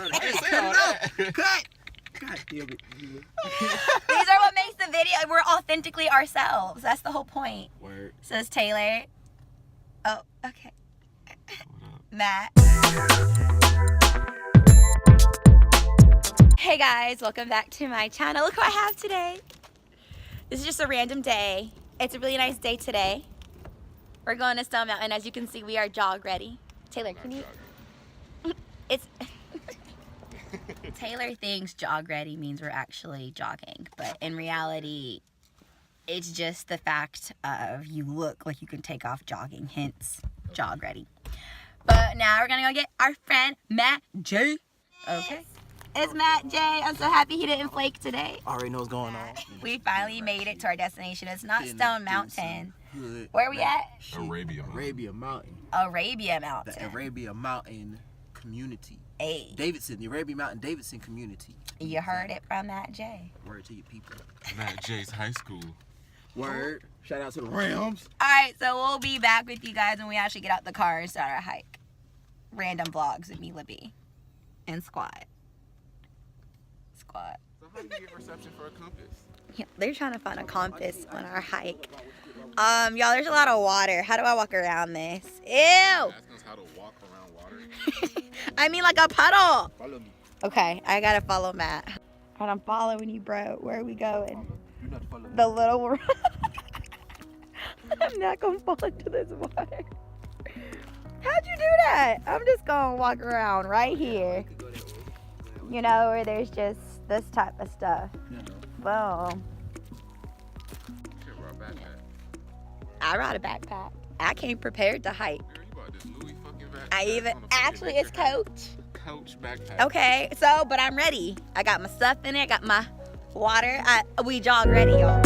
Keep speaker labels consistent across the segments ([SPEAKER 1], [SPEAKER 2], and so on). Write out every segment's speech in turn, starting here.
[SPEAKER 1] Cut. God damn it.
[SPEAKER 2] These are what makes the video. We're authentically ourselves. That's the whole point.
[SPEAKER 1] Word.
[SPEAKER 2] Says Taylor. Oh, okay. Matt. Hey guys, welcome back to my channel. Look what I have today. This is just a random day. It's a really nice day today. We're going to Stone Mountain. As you can see, we are jog ready. Taylor, can you? It's Taylor thinks jog ready means we're actually jogging, but in reality, it's just the fact of you look like you can take off jogging, hence jog ready. But now we're gonna go get our friend Matt J. Okay. It's Matt J. I'm so happy he didn't flake today.
[SPEAKER 1] Already know what's going on.
[SPEAKER 2] We finally made it to our destination. It's not Stone Mountain. Where are we at?
[SPEAKER 1] Arabia Mountain.
[SPEAKER 2] Arabia Mountain.
[SPEAKER 1] The Arabia Mountain community.
[SPEAKER 2] Hey.
[SPEAKER 1] Davidson, the Arabia Mountain Davidson community.
[SPEAKER 2] You heard it from Matt J.
[SPEAKER 1] Word to your people.
[SPEAKER 3] Matt J's high school.
[SPEAKER 1] Word. Shout out to the Rams.
[SPEAKER 2] Alright, so we'll be back with you guys when we actually get out the car and start our hike. Random vlogs with Mila B. And Squad.
[SPEAKER 3] So how do you get reception for a compass?
[SPEAKER 2] Yeah, they're trying to find a compass on our hike. Y'all, there's a lot of water. How do I walk around this? Ew!
[SPEAKER 3] Asking us how to walk around water.
[SPEAKER 2] I mean like a puddle.
[SPEAKER 1] Follow me.
[SPEAKER 2] Okay, I gotta follow Matt. Alright, I'm following you, bro. Where are we going?
[SPEAKER 1] Do not follow me.
[SPEAKER 2] The little I'm not gonna fall into this water. How'd you do that? I'm just gonna walk around right here. You know, where there's just this type of stuff. Boom.
[SPEAKER 3] Shit, bro, backpack.
[SPEAKER 2] I brought a backpack. I came prepared to hike.
[SPEAKER 3] Girl, you bought this Louis fucking backpack.
[SPEAKER 2] I even,
[SPEAKER 3] on a fucking
[SPEAKER 2] actually it's
[SPEAKER 3] nature hike.
[SPEAKER 2] Coach.
[SPEAKER 3] Coach backpack.
[SPEAKER 2] Okay, so, but I'm ready. I got my stuff in it. I got my water. We jog ready, y'all.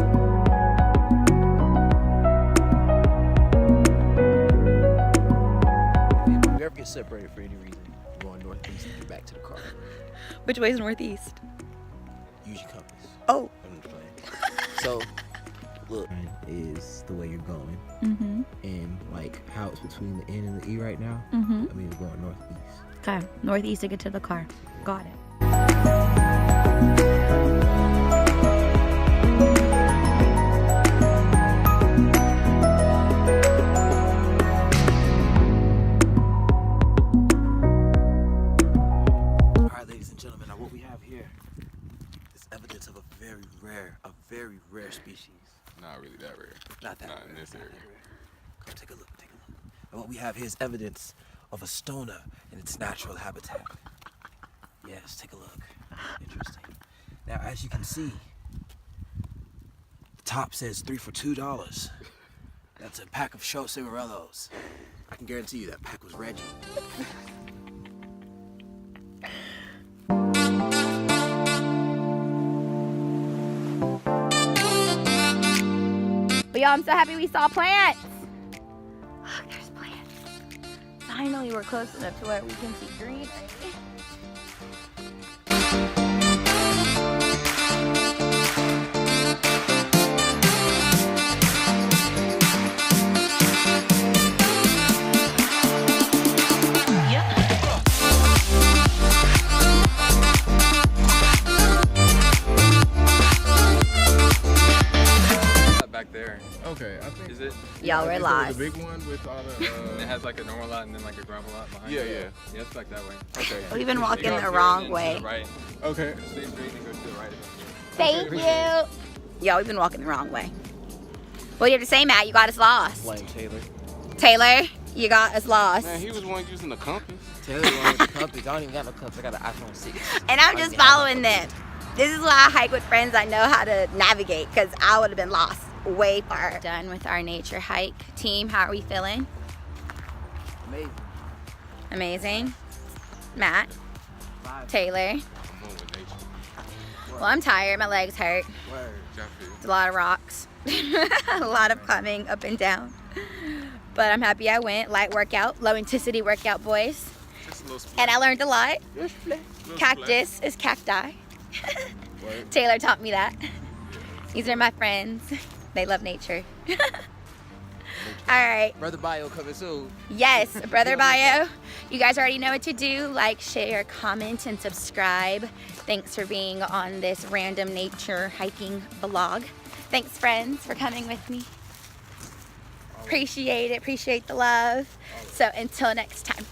[SPEAKER 1] If you ever get separated for any reason, you're going northeast and get back to the car.
[SPEAKER 2] Which way is northeast?
[SPEAKER 1] Use your compass.
[SPEAKER 2] Oh.
[SPEAKER 1] I'm just playing. So, look, is the way you're going.
[SPEAKER 2] Mm-hmm.
[SPEAKER 1] And like how it's between the N and the E right now.
[SPEAKER 2] Mm-hmm.
[SPEAKER 1] I mean, we're going northeast.
[SPEAKER 2] Okay, northeast to get to the car. Got it.
[SPEAKER 1] Alright, ladies and gentlemen, now what we have here is evidence of a very rare species.
[SPEAKER 3] Not really that rare.
[SPEAKER 1] Not that
[SPEAKER 3] Not
[SPEAKER 1] rare.
[SPEAKER 3] in this
[SPEAKER 1] not
[SPEAKER 3] area.
[SPEAKER 1] that rare. Come take a look, And what we have here is evidence of a stoner in its natural habitat. Yes, take a look. Interesting. Now, as you can see, the top says 3 for $2. That's a pack of Show Cigarillos. I can guarantee you that pack was Reggie.
[SPEAKER 2] But y'all, I'm so happy we saw plants. Look, there's plants. Finally, we're close enough to where we can see greenery.
[SPEAKER 3] Back there.
[SPEAKER 4] Okay, I think
[SPEAKER 3] Is it?
[SPEAKER 2] Y'all, we're lost.
[SPEAKER 4] the big one with all the.
[SPEAKER 3] It has like a normal lot and then like a gravel lot behind
[SPEAKER 4] Yeah,
[SPEAKER 3] it.
[SPEAKER 4] yeah.
[SPEAKER 3] Yeah, it's like that way.
[SPEAKER 4] Okay.
[SPEAKER 2] We've been
[SPEAKER 3] You
[SPEAKER 2] walking
[SPEAKER 3] go
[SPEAKER 2] the
[SPEAKER 3] here
[SPEAKER 2] wrong
[SPEAKER 3] and then to
[SPEAKER 2] way.
[SPEAKER 3] the right.
[SPEAKER 4] Okay.
[SPEAKER 3] Stay straight and go to the right.
[SPEAKER 2] Thank you. Y'all, we've been walking the wrong way. What do you have to say, Matt? You got us lost.
[SPEAKER 1] Blame Taylor.
[SPEAKER 2] Taylor, you got us lost.
[SPEAKER 3] Man, he was one using the compass.
[SPEAKER 1] Taylor wanted the compass. I don't even got no compass. I got an iPhone 6.
[SPEAKER 2] And I'm just following them. This is why I hike with friends I know how to navigate, because I would have been lost way far. Done with our nature hike. Team, how are we feeling?
[SPEAKER 1] Amazing.
[SPEAKER 2] Amazing. Matt,
[SPEAKER 1] Vibe.
[SPEAKER 2] Taylor.
[SPEAKER 3] I'm going with nature.
[SPEAKER 2] Well, I'm tired. My legs hurt.
[SPEAKER 1] Word.
[SPEAKER 3] Jeffrey.
[SPEAKER 2] It's a lot of rocks. A lot of climbing up and down. But I'm happy I went. Light workout, low intensity workout, boys.
[SPEAKER 3] Just a little splash.
[SPEAKER 2] And I learned a lot.
[SPEAKER 3] Little
[SPEAKER 2] Cactus is cacti.
[SPEAKER 1] Word.
[SPEAKER 2] Taylor taught me that. These are my friends. They love nature. All right.
[SPEAKER 1] Brother Bio coming soon.
[SPEAKER 2] Yes, Brother Bio. You guys already know what to do. Like, share, comment, and subscribe. Thanks for being on this random nature hiking vlog. Thanks, friends, for coming with me. Appreciate it. Appreciate the love. So until next time.